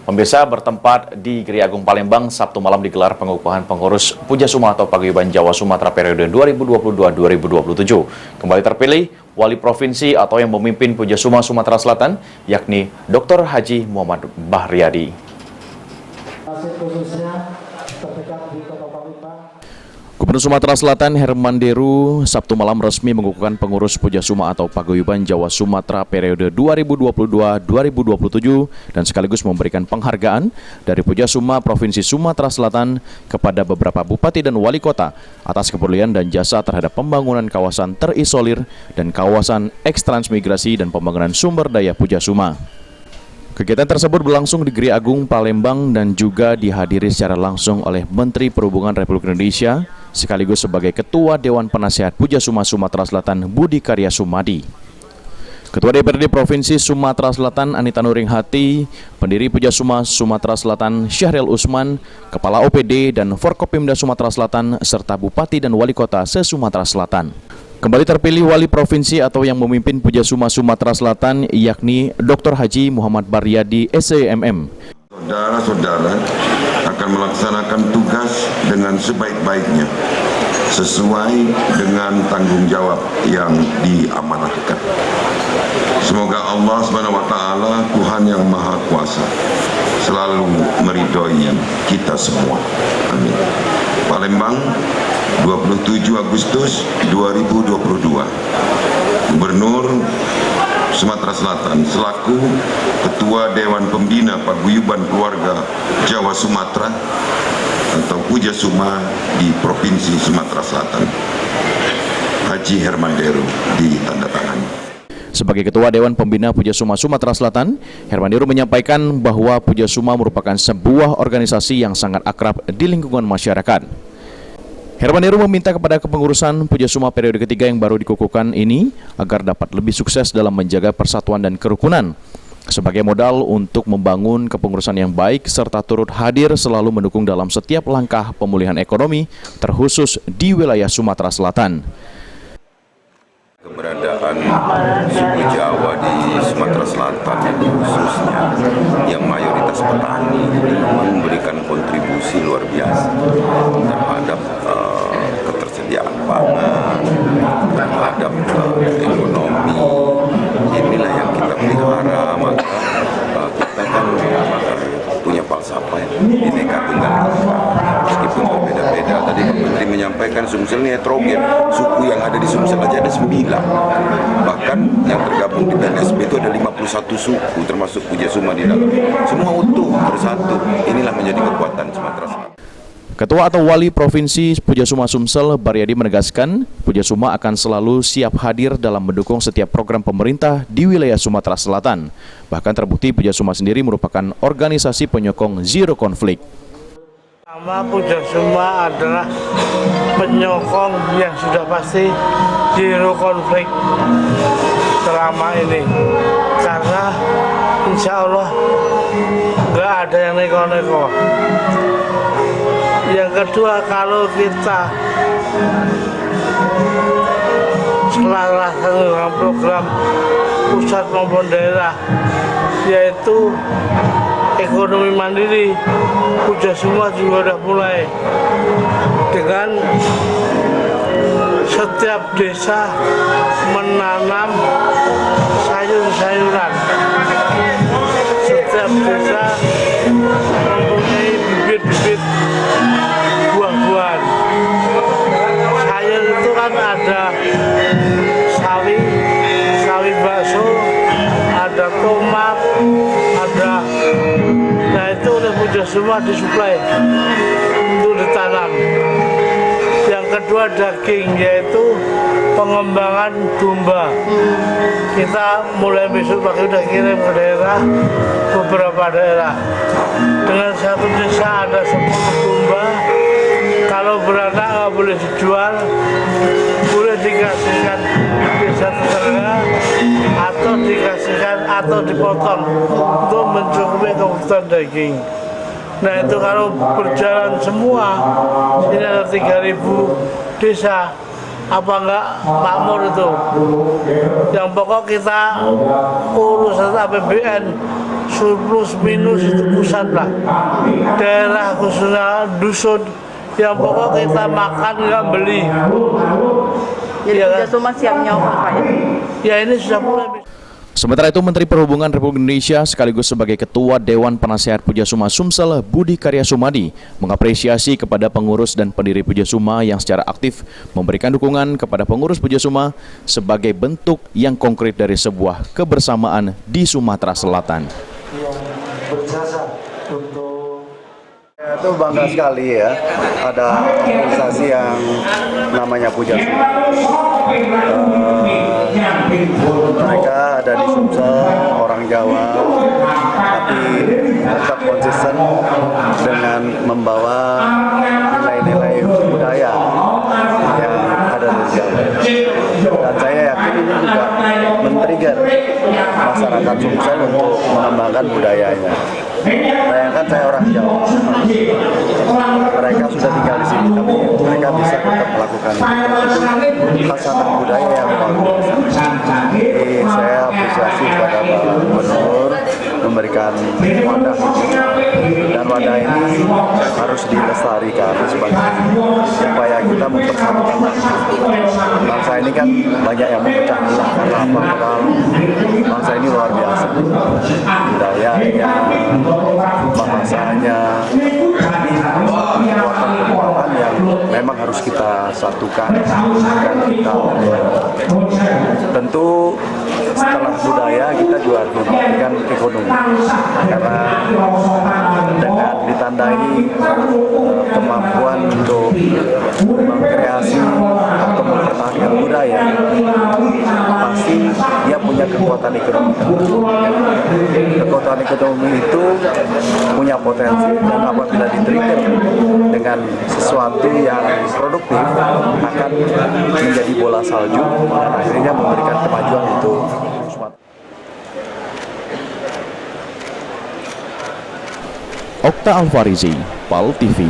Pemirsa, bertempat di Geri Agung Palembang, Sabtu malam digelar pengukuhan pengurus Pujasuma atau Paguyuban Jawa Sumatera periode 2022-2027. Kembali terpilih Wali Provinsi atau yang memimpin Pujasuma Sumatera Selatan, yakni Dr. Haji Muhammad Bahriyadi. Gubernur Sumatera Selatan Herman Deru Sabtu malam resmi mengukuhkan pengurus Pujasuma atau Paguyuban Jawa Sumatera periode 2022-2027 dan sekaligus memberikan penghargaan dari Pujasuma Provinsi Sumatera Selatan kepada beberapa bupati dan wali kota atas kepedulian dan jasa terhadap pembangunan kawasan terisolir dan kawasan ekstransmigrasi dan pembangunan sumber daya Pujasuma. Kegiatan tersebut berlangsung di Geri Agung Palembang dan juga dihadiri secara langsung oleh Menteri Perhubungan Republik Indonesia sekaligus sebagai Ketua Dewan Penasehat Pujasuma Sumatera Selatan Budi Karya Sumadi. Ketua DPRD Provinsi Sumatera Selatan Anita Nuringhati, pendiri Pujasuma Sumatera Selatan Syahril Usman, Kepala OPD dan Forkopimda Sumatera Selatan serta Bupati dan Wali Kota se-Sumatera Selatan. Kembali terpilih Wali Provinsi atau yang memimpin Pujasuma Sumatera Selatan yakni Dr. Haji Muhammad Bahriyadi SEMM. Saudara-saudara akan melaksanakan tugas dengan sebaik-baiknya sesuai dengan tanggung jawab yang diamanahkan. Semoga Allah SWT, Tuhan yang Maha Kuasa, selalu meridhoi kita semua. Amin. Palembang, 27 Agustus 2022. Gubernur Sumatera Selatan selaku Ketua Dewan Pembina Paguyuban Keluarga Jawa Sumatera atau Pujasuma di Provinsi Sumatera Selatan, Haji Herman Deru ditandatangani. Sebagai Ketua Dewan Pembina Pujasuma Sumatera Selatan, Herman Deru menyampaikan bahwa Pujasuma merupakan sebuah organisasi yang sangat akrab di lingkungan masyarakat. Herman Deru meminta kepada kepengurusan Pujasuma periode ketiga yang baru dikukuhkan ini agar dapat lebih sukses dalam menjaga persatuan dan kerukunan sebagai modal untuk membangun kepengurusan yang baik serta turut hadir selalu mendukung dalam setiap langkah pemulihan ekonomi terkhusus di wilayah Sumatera Selatan. Keberadaan suku Jawa di Sumatera Selatan khususnya yang mayoritas petani memberikan kontribusi luar biasa terhadap ketersediaan pangan, terhadap ekonomi. Inilah yang kita pelihara, maka kita kan punya falsafah Bhinneka Tunggal Ika. Meskipun berbeda-beda, tadi Pak Menteri menyampaikan Sumsel ini heterogen, suku yang ada di Sumsel aja ada 9, bahkan yang tergabung di PNSB itu ada 51 suku termasuk Pujasuma di dalam, semua utuh bersatu. Inilah menjadi kekuatan Sumatera Selatan. Ketua atau Wali Provinsi Pujasuma Sumsel Bahriyadi menegaskan Pujasuma akan selalu siap hadir dalam mendukung setiap program pemerintah di wilayah Sumatera Selatan. Bahkan terbukti Pujasuma sendiri merupakan organisasi penyokong zero konflik. Pujasuma adalah penyokong yang sudah pasti zero konflik selama ini, karena insya Allah nggak ada yang neko-neko. Yang kedua, kalau kita selaras dengan program pusat maupun daerah, yaitu ekonomi mandiri, Pujasuma juga sudah mulai dengan setiap desa menanam sayur-sayuran. Setiap desa mempunyai bibit-bibit buah-buahan. Sayur itu kan ada sawi bakso, ada tomat, nah itu oleh Pujasuma disuplai untuk ditanam. Yang kedua daging, yaitu pengembangan domba. Kita mulai besok pagi sudah kirim ke daerah, beberapa daerah. Dengan satu desa ada 10 domba. Kalau beranak nggak boleh dijual, boleh dikasihkan desa tetangga atau dikasihkan atau dipotong untuk mencukupi kebutuhan daging. Nah itu kalau berjalan semua, ini ada 3.000 desa, apa enggak makmur itu. Yang pokok kita urus APBN surplus minus itu pusat lah, daerah khususnya dusun yang pokok kita makan nggak beli. Jadi Ya kan? Puja Suma siap nyokong Pak ya? Ya ini sudah mulai. Sementara itu, Menteri Perhubungan Republik Indonesia sekaligus sebagai Ketua Dewan Penasehat Puja Suma Sumsel Budi Karya Sumadi mengapresiasi kepada pengurus dan pendiri Puja Suma yang secara aktif memberikan dukungan kepada pengurus Puja Suma sebagai bentuk yang konkret dari sebuah kebersamaan di Sumatera Selatan. Itu bangga sekali ya, ada organisasi yang namanya Puja Suma. Mereka ada di Sumsel, orang Jawa, tapi tetap konsisten dengan membawa nilai-nilai budaya yang ada di Jawa. Dan saya yakin ini juga men-trigger masyarakat Sumsel untuk mengembangkan budayanya. Bayangkan saya orang Jawa, mereka sudah tinggal di sini, tapi mereka bisa tetap melakukan itu khasanah budaya yang luar biasa. Jadi saya apresiasi kepada Pak Gubernur memberikan wadah ini, dan wadah ini harus dilestarikan supaya kita mempersatukan bangsa ini. Kan banyak yang memecah belah karena apa? Bangsa ini luar biasa, budayanya, bahasanya, kekuatan yang memang harus kita satukan dan kita tentu setelah budaya kita juga harus memperhatikan ekonomi, karena dengan ditandai kemampuan untuk mengkreasi atau mempertahankan budaya, pasti dia punya kekuatan ekonomi. Kekuatan ekonomi itu punya potensi, dan apabila di-trigger dengan sesuatu yang produktif akan menjadi bola salju dan akhirnya memberikan kemajuan untuk Sumatera. Okta Alfarizi, PAL TV.